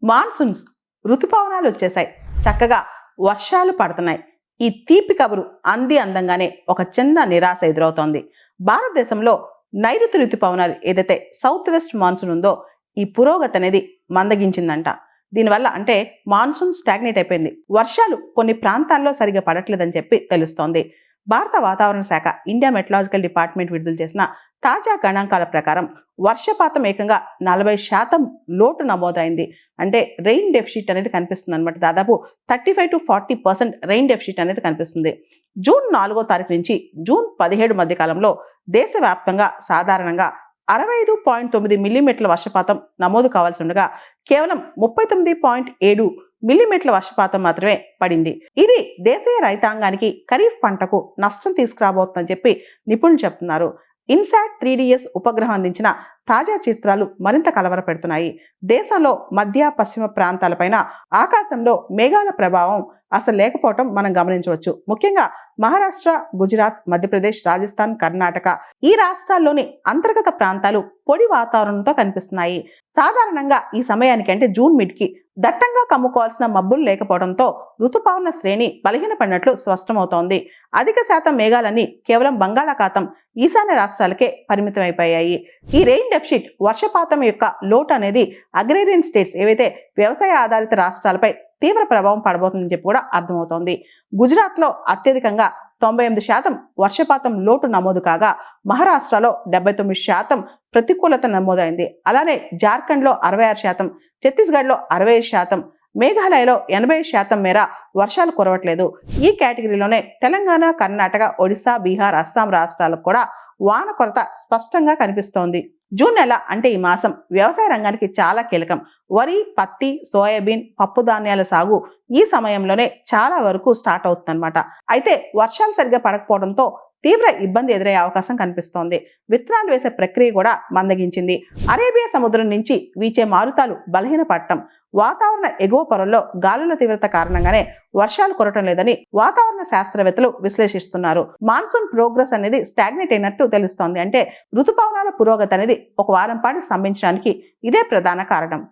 Monsoons ఋతుపవనాలు వచ్చేసాయి. చక్కగా వర్షాలు పడుతున్నాయి. ఈ తీపి కబురు అందంగానే ఒక చిన్న నిరాశ ఎదురవుతోంది. భారతదేశంలో నైరుతి ఋతుపవనాలు ఏదైతే సౌత్ వెస్ట్ మాన్సూన్ ఉందో ఈ పురోగతి అనేది మందగించిందంట. దీనివల్ల అంటే మాన్సూన్ స్టాగ్నేట్ అయిపోయింది. వర్షాలు కొన్ని ప్రాంతాల్లో సరిగా పడట్లేదని చెప్పి తెలుస్తోంది. భారత వాతావరణ శాఖ ఇండియా మెట్రలాజికల్ డిపార్ట్మెంట్ విడుదల చేసిన తాజా గణాంకాల ప్రకారం వర్షపాతం ఏకంగా 40% లోటు నమోదైంది. అంటే రెయిన్ డెఫిసిట్ అనేది కనిపిస్తుంది అనమాట. దాదాపు 35 to 40% రెయిన్ డెఫిసిట్ అనేది కనిపిస్తుంది. జూన్ 4వ తారీఖు నుంచి జూన్ 17 మధ్య కాలంలో దేశవ్యాప్తంగా సాధారణంగా 65.9 మిల్లీమీటర్ల వర్షపాతం నమోదు కావాల్సి ఉండగా కేవలం 39.7 మిల్లీమీటర్ల వర్షపాతం మాత్రమే పడింది. ఇది దేశీయ రైతాంగానికి ఖరీఫ్ పంటకు నష్టం తీసుకురాబోతుందని చెప్పి నిపుణులు చెప్తున్నారు. ఇన్సాట్ 3DS ఉపగ్రహం అందించిన తాజా చిత్రాలు మరింత కలవరపెడుతున్నాయి. దేశంలో మధ్య పశ్చిమ ప్రాంతాలపైన ఆకాశంలో మేఘాల ప్రభావం అసలు లేకపోవటం మనం గమనించవచ్చు. ముఖ్యంగా మహారాష్ట్ర, గుజరాత్, మధ్యప్రదేశ్, రాజస్థాన్, కర్ణాటక ఈ రాష్ట్రాల్లోని అంతర్గత ప్రాంతాలు పొడి వాతావరణంతో కనిపిస్తున్నాయి. సాధారణంగా ఈ సమయానికి అంటే జూన్ మిడ్కి దట్టంగా కమ్ముకోవాల్సిన మబ్బులు లేకపోవడంతో ఋతుపవన శ్రేణి బలహీనపడినట్లు స్పష్టమవుతోంది. అధిక శాతం మేఘాలన్నీ కేవలం బంగాళాఖాతం, ఈశాన్య రాష్ట్రాలకే పరిమితమైపోయాయి. ఈ రెయిన్ డెఫిసిట్ వర్షపాతం యొక్క లోటు అనేది అగ్రేరియన్ స్టేట్స్ ఏవైతే వ్యవసాయ ఆధారిత రాష్ట్రాలపై తీవ్ర ప్రభావం పడబోతుందని చెప్పి కూడా అర్థమవుతోంది. గుజరాత్లో అత్యధికంగా 98% వర్షపాతం లోటు నమోదు కాగా మహారాష్ట్రలో 79% ప్రతికూలత నమోదైంది. అలానే జార్ఖండ్లో 66%, ఛత్తీస్గఢ్లో 65%, మేఘాలయలో 80% మేర వర్షాలు కురవట్లేదు. ఈ కేటగిరీలోనే తెలంగాణ, కర్ణాటక, ఒడిశా, బీహార్, అస్సాం రాష్ట్రాలకు కూడా వాన కొరత స్పష్టంగా కనిపిస్తోంది. జూన్ నెల అంటే ఈ మాసం వ్యవసాయ రంగానికి చాలా కీలకం. వరి, పత్తి, సోయాబీన్, పప్పు ధాన్యాల సాగు ఈ సమయంలోనే చాలా వరకు స్టార్ట్ అవుతుందన్నమాట. అయితే వర్షాలు సరిగ్గా పడకపోవడంతో తీవ్ర ఇబ్బంది ఎదురయ్యే అవకాశం కనిపిస్తోంది. విత్తనాలు వేసే ప్రక్రియ కూడా మందగించింది. అరేబియా సముద్రం నుంచి వీచే మారుతాలు బలహీనపడటం, వాతావరణ ఎగువ పొరల్లో గాలుల తీవ్రత కారణంగానే వర్షాలు కురవటం లేదని వాతావరణ శాస్త్రవేత్తలు విశ్లేషిస్తున్నారు. మాన్సూన్ ప్రోగ్రెస్ అనేది స్టాగ్నేట్ అయినట్టు తెలుస్తోంది. అంటే ఋతుపవనాల పురోగతి అనేది ఒక వారం పాటు స్తంభించడానికి ఇదే ప్రధాన కారణం.